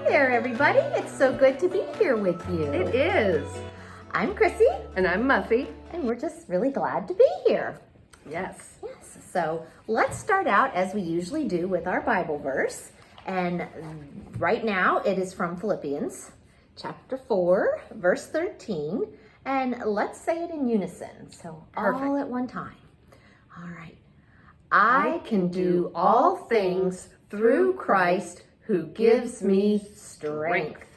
there, everybody. It's so good to be here with you. It is. I'm Chrissy. And I'm Muffy. And we're just really glad to be here. Yes. Yes. So let's start out as we usually do with our Bible verse. And right now it is from Philippians chapter 4, verse 13. And let's say it in unison. So Perfect. All at one time. All right. I can do all things through Christ who gives me strength.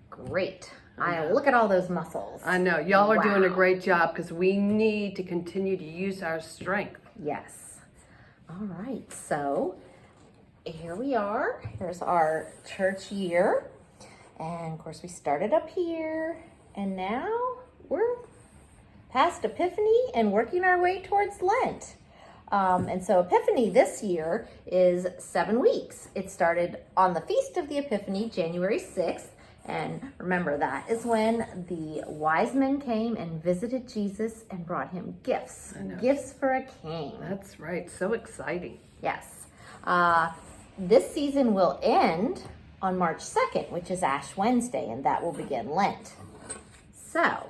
Great. Look at all those muscles. I know. Y'all are doing a Wow. great job because we need to continue to use our strength. Yes. All right. So here we are. Here's our church year. And of course, we started up here. And now we're past Epiphany and working our way towards Lent. And so Epiphany this year is 7 weeks. It started on the Feast of the Epiphany, January 6th. And remember, that is when the wise men came and visited Jesus and brought him gifts. I know. Gifts for a king. That's right. So exciting. Yes. This season will end on March 2nd, which is Ash Wednesday, and that will begin Lent. So,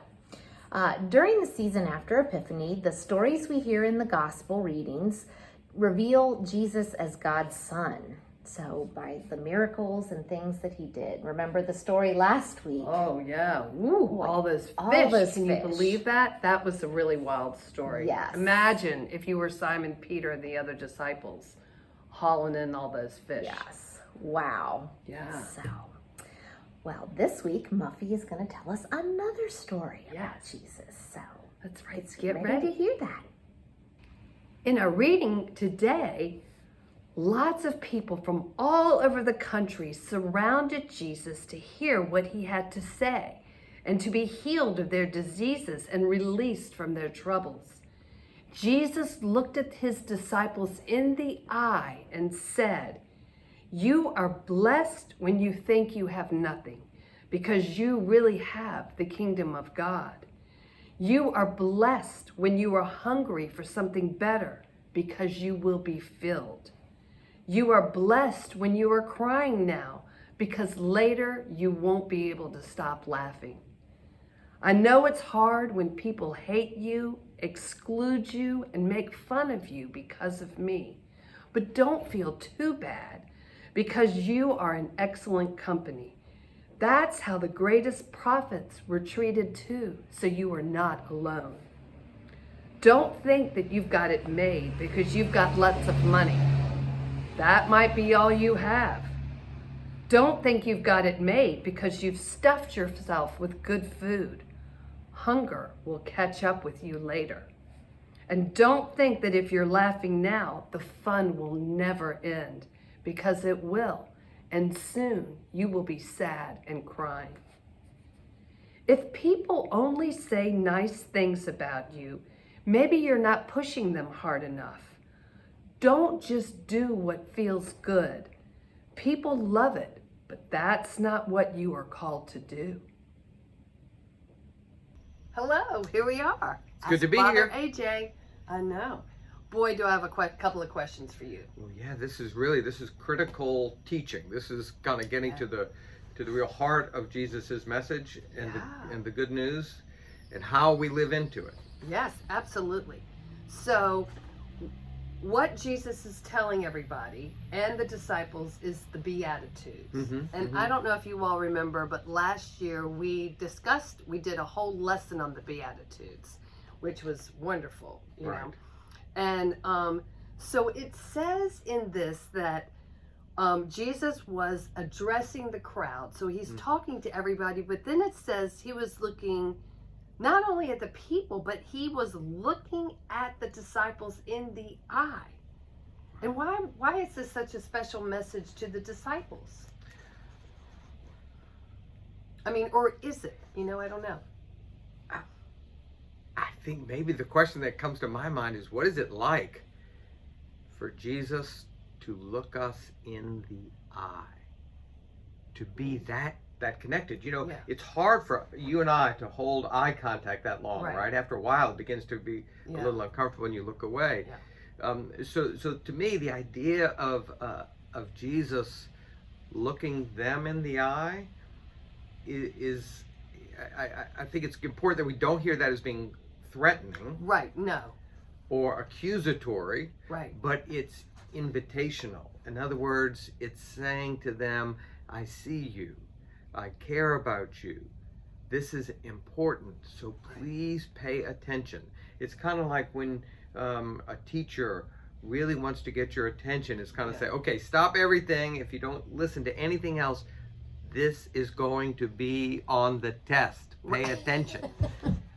during the season after Epiphany, the stories we hear in the gospel readings reveal Jesus as God's son. So by the miracles and things that he did. Remember the story last week? Oh, yeah. Woo, all those fish. All those Can you fish. believe that? That was a really wild story. Yes. Imagine if you were Simon Peter and the other disciples hauling in all those fish. Yes. Wow. Yeah. So, well, this week, Muffy is going to tell us another story about Yes. Jesus. So, That's right. get Get ready to ready. hear that. In our reading today, lots of people from all over the country surrounded Jesus to hear what he had to say and to be healed of their diseases and released from their troubles. Jesus looked at his disciples in the eye and said, "You are blessed when you think you have nothing, because you really have the kingdom of God. You are blessed when you are hungry for something better, because you will be filled. You are blessed when you are crying now, because later you won't be able to stop laughing. I know it's hard when people hate you, exclude you, and make fun of you because of me. But don't feel too bad, because you are in excellent company. That's how the greatest prophets were treated too, so you are not alone. Don't think that you've got it made because you've got lots of money. That might be all you have. Don't think you've got it made because you've stuffed yourself with good food. Hunger will catch up with you later. And don't think that if you're laughing now, the fun will never end, because it will, and soon you will be sad and crying. If people only say nice things about you, maybe you're not pushing them hard enough. Don't just do what feels good. People love it, but that's not what you are called to do." Hello, here we are. It's good to be Father here. AJ. I know. Boy, do I have a couple of questions for you. Well, yeah, this is critical teaching. This is kind of getting to the real heart of Jesus's message and Yeah. the good news and how we live into it. Yes, absolutely. So, what Jesus is telling everybody and the disciples is the Beatitudes. And I don't know if you all remember, but last year we did a whole lesson on the Beatitudes, which was wonderful, you know. Right. And so it says in this that Jesus was addressing the crowd. So he's talking to everybody, but then it says he was looking not only at the people, but he was looking at the disciples in the eye. And why is this such a special message to the disciples? I mean, or is it? You know, I don't know. I think maybe the question that comes to my mind is, what is it like for Jesus to look us in the eye? To be that that connected. You know, Yeah. it's hard for you and I to hold eye contact that long, Right. right? After a while, it begins to be a Yeah. little uncomfortable when you look away. Yeah. So to me, the idea of Jesus looking them in the eye is I think it's important that we don't hear that as being threatening Right. No. or accusatory, Right. but it's invitational. In other words, it's saying to them, I see you, I care about you, this is important, so please pay attention. It's kind of like when a teacher really wants to get your attention. It's kind of say, okay, stop everything. If you don't listen to anything else, this is going to be on the test. Pay attention.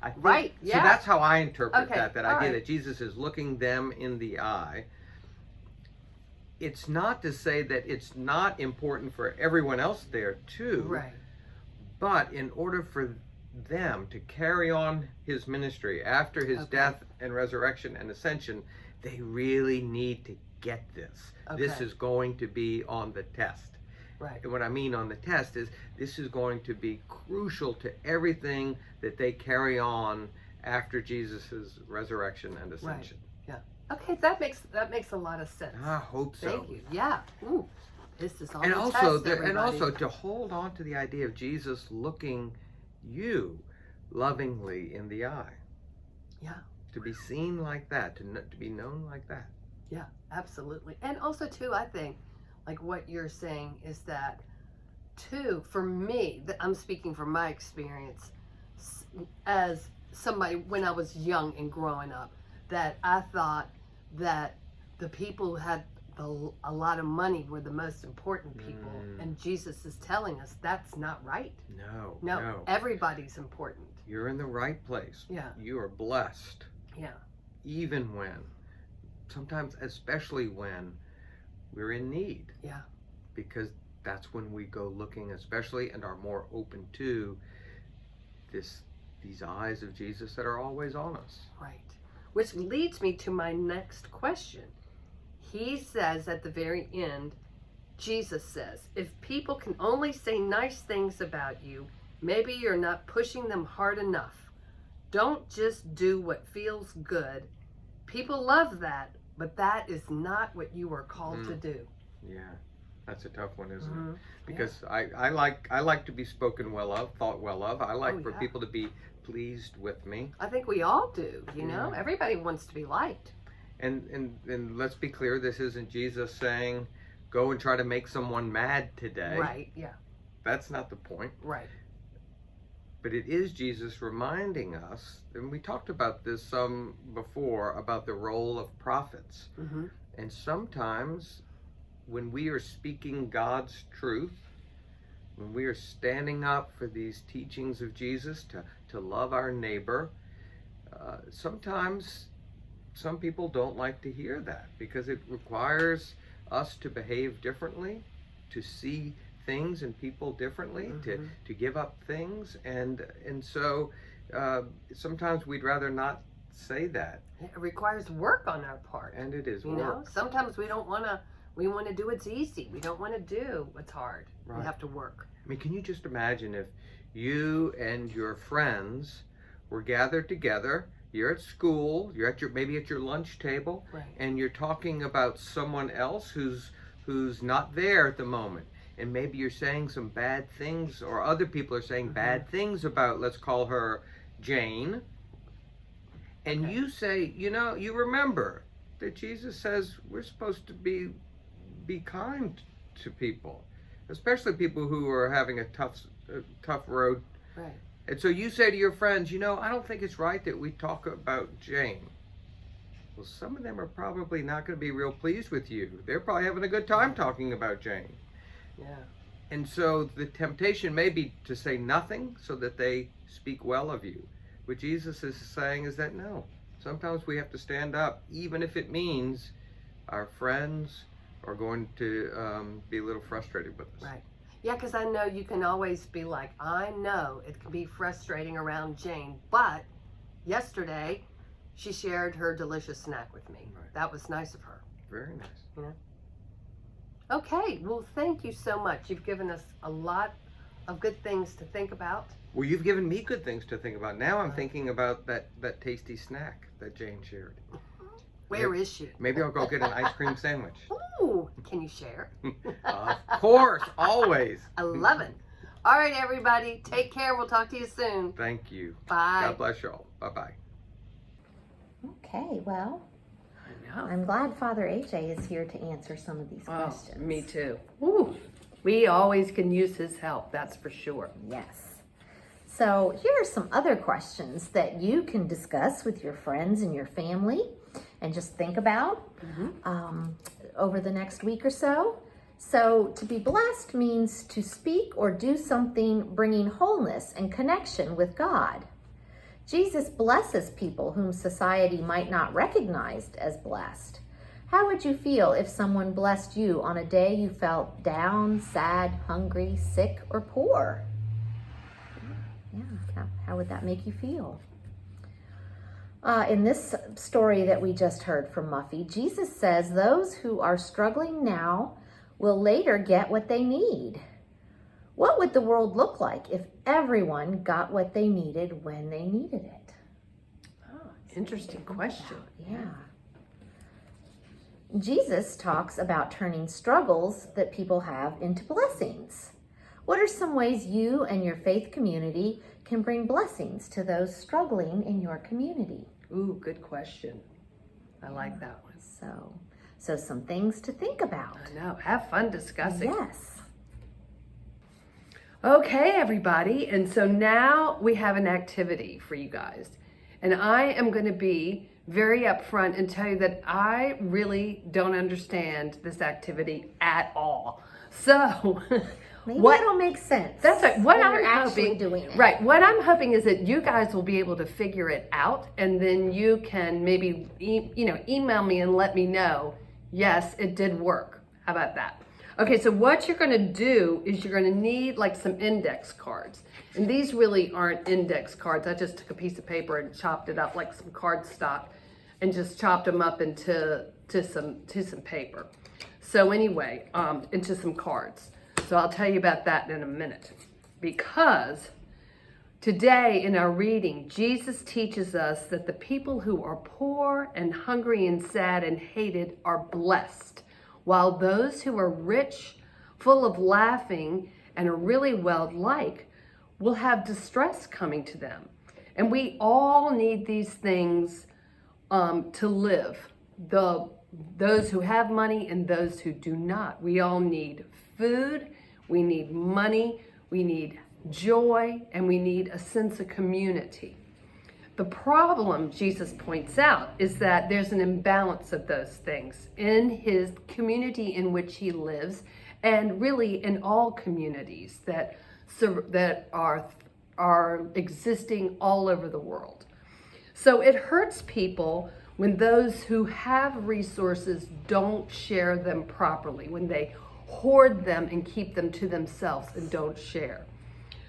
I think, Right, So yeah. that's how I interpret Okay, that all idea right. that Jesus is looking them in the eye. It's not to say that it's not important for everyone else there too. Right. But in order for them to carry on his ministry after his Okay. death and resurrection and ascension, they really need to get this. This Okay. is going to be on the test. Right. And what I mean on the test is this is going to be crucial to everything that they carry on after Jesus' resurrection and ascension. Okay, that makes a lot of sense. I hope so. Thank you. Yeah. Ooh, this is on And the also, test, everybody. to hold on to the idea of Jesus looking you lovingly in the eye. Yeah. To be seen like that, to be known like that. Yeah, absolutely. And also too, I think, like what you're saying is that, too, for me, I'm speaking from my experience as somebody when I was young and growing up, that I thought that the people who had a lot of money were the most important people, and Jesus is telling us that's not right. No. Everybody's important. You're in the right place. Yeah. You are blessed. Yeah. Even when, sometimes especially when we're in need. Yeah. Because that's when we go looking especially and are more open to these eyes of Jesus that are always on us. Right. Which leads me to my next question. He says at the very end, Jesus says, if people can only say nice things about you, maybe you're not pushing them hard enough. Don't just do what feels good. People love that, but that is not what you are called to do. Yeah, that's a tough one, isn't Mhm. it? Because I like to be spoken well of, thought well of. I like for yeah. people to be pleased with me. I think we all do, you know? Yeah. Everybody wants to be liked. And let's be clear, this isn't Jesus saying, go and try to make someone mad today. Right, yeah, That's not the point. right. But it is Jesus reminding us, and we talked about this some before, about the role of prophets. Mm-hmm. And sometimes when we are speaking God's truth, when we are standing up for these teachings of Jesus to love our neighbor, sometimes some people don't like to hear that because it requires us to behave differently, to see things and people differently, to give up things, and so sometimes we'd rather not say that. It requires work on our part. And it is You work. know, sometimes we don't want to. We want to do what's easy. We don't want to do what's hard. Right. We have to work. I mean, can you just imagine if you and your friends were gathered together? You're at school. You're at maybe at your lunch table, Right. and you're talking about someone else who's not there at the moment. And maybe you're saying some bad things, or other people are saying bad things about, let's call her Jane. And you say, you remember that Jesus says we're supposed to be kind to people, especially people who are having a tough road. Right. And so you say to your friends, I don't think it's right that we talk about Jane. Well, some of them are probably not going to be real pleased with you. They're probably having a good time talking about Jane. Yeah. And so the temptation may be to say nothing so that they speak well of you. What Jesus is saying is that no, sometimes we have to stand up, even if it means our friends are going to be a little frustrated with us. Right. Yeah, because I know you can always be like, I know it can be frustrating around Jane, but yesterday she shared her delicious snack with me. Right. That was nice of her. Very nice. Okay, well, thank you so much. You've given us a lot of good things to think about. Well, you've given me good things to think about. Now I'm thinking about that tasty snack that Jane shared. Where is she? Maybe I'll go get an ice cream sandwich. Ooh, can you share? Of course, always. I love it. All right, everybody. Take care. We'll talk to you soon. Thank you. Bye. God bless y'all. Bye-bye. Okay, well, I know. I'm glad Father AJ is here to answer some of these questions. Me too. Ooh, we always can use his help, that's for sure. Yes. So here are some other questions that you can discuss with your friends and your family and just think about over the next week or so. So to be blessed means to speak or do something bringing wholeness and connection with God. Jesus blesses people whom society might not recognize as blessed. How would you feel if someone blessed you on a day you felt down, sad, hungry, sick, or poor? Yeah, how would that make you feel? In this story that we just heard from Muffy, Jesus says those who are struggling now will later get what they need. What would the world look like if everyone got what they needed when they needed it? Oh, interesting question. Yeah. Jesus talks about turning struggles that people have into blessings. What are some ways you and your faith community can bring blessings to those struggling in your community? Ooh, good question. I like that one. So some things to think about. I know. Have fun discussing. Yes. Okay, everybody. And so now we have an activity for you guys. And I am going to be very upfront and tell you that I really don't understand this activity at all. So Maybe it'll make sense. That's right. What when I'm you're actually hoping, doing it. right? What I'm hoping is that you guys will be able to figure it out, and then you can maybe email me and let me know. Yes, it did work. How about that? Okay, so what you're going to do is you're going to need like some index cards, and these really aren't index cards. I just took a piece of paper and chopped it up like some cardstock, and just chopped them up into some paper. So anyway, into some cards. So I'll tell you about that in a minute, because today in our reading, Jesus teaches us that the people who are poor and hungry and sad and hated are blessed, while those who are rich, full of laughing, and are really well-liked will have distress coming to them. And we all need these things to live. Those who have money and those who do not. We all need food, we need money, we need joy, and we need a sense of community. The problem, Jesus points out, is that there's an imbalance of those things in his community in which he lives, and really in all communities that are existing all over the world. So it hurts people when those who have resources don't share them properly, when they hoard them and keep them to themselves and don't share.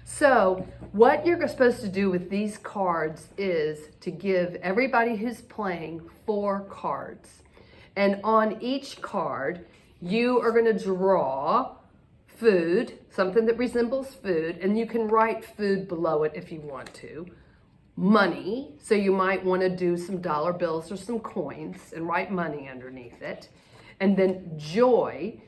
So what you're supposed to do with these cards is to give everybody who's playing 4 cards. And on each card, you are going to draw food, something that resembles food, and you can write food below it if you want to. Money, so you might want to do some dollar bills or some coins and write money underneath it. And then joy,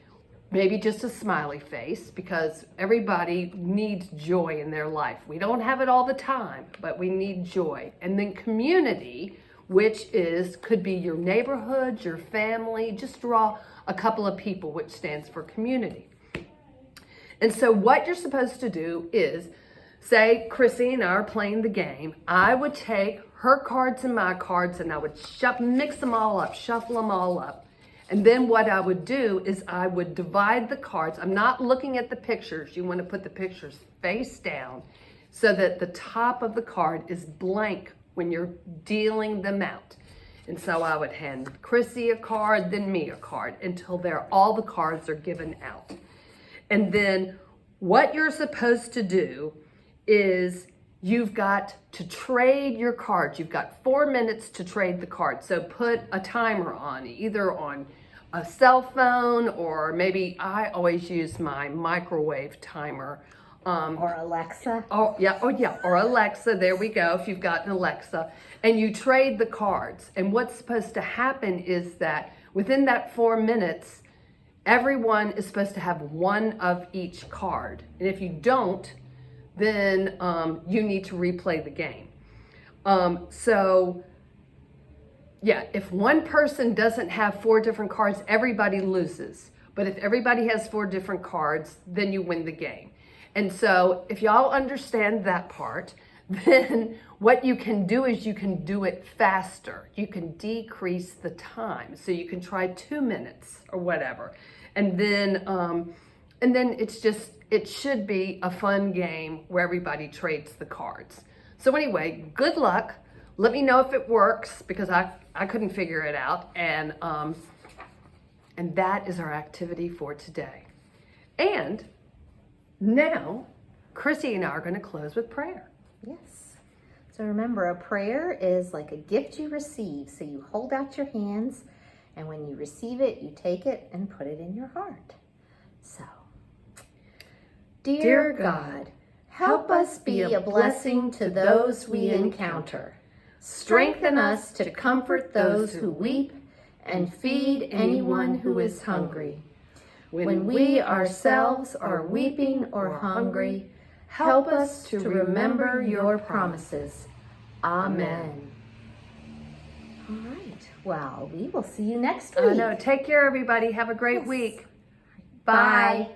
maybe just a smiley face, because everybody needs joy in their life. We don't have it all the time, but we need joy. And then community, which could be your neighborhood, your family. Just draw a couple of people, which stands for community. And so what you're supposed to do is, say Chrissy and I are playing the game, I would take her cards and my cards and I would mix them all up, shuffle them all up. And then what I would do is I would divide the cards. I'm not looking at the pictures. You want to put the pictures face down so that the top of the card is blank when you're dealing them out. And so I would hand Chrissy a card, then me a card, until all the cards are given out. And then what you're supposed to do is you've got to trade your cards. You've got 4 minutes to trade the cards. So put a timer on, either on a cell phone, or maybe I always use my microwave timer Or Alexa. Oh yeah, or Alexa, there we go, if you've got an Alexa, and you trade the cards. And what's supposed to happen is that within that 4 minutes, everyone is supposed to have one of each card. And if you don't, then you need to replay the game. So yeah, if one person doesn't have 4 different cards, everybody loses. But if everybody has 4 different cards, then you win the game. And so if y'all understand that part, then what you can do is you can do it faster. You can decrease the time. So you can try 2 minutes or whatever. And then it should be a fun game where everybody trades the cards. So anyway, good luck. Let me know if it works, because I couldn't figure it out. And that is our activity for today. And now, Chrissy and I are going to close with prayer. Yes. So remember, a prayer is like a gift you receive. So you hold out your hands, and when you receive it, you take it and put it in your heart. So, Dear God, help us be a blessing to those we encounter. Strengthen us to comfort those who weep and feed anyone who is hungry. When we ourselves are weeping or hungry, help us to remember your promises. Amen. All right. Well, we will see you next week. I know. Take care, everybody. Have a great Yes. week. Bye.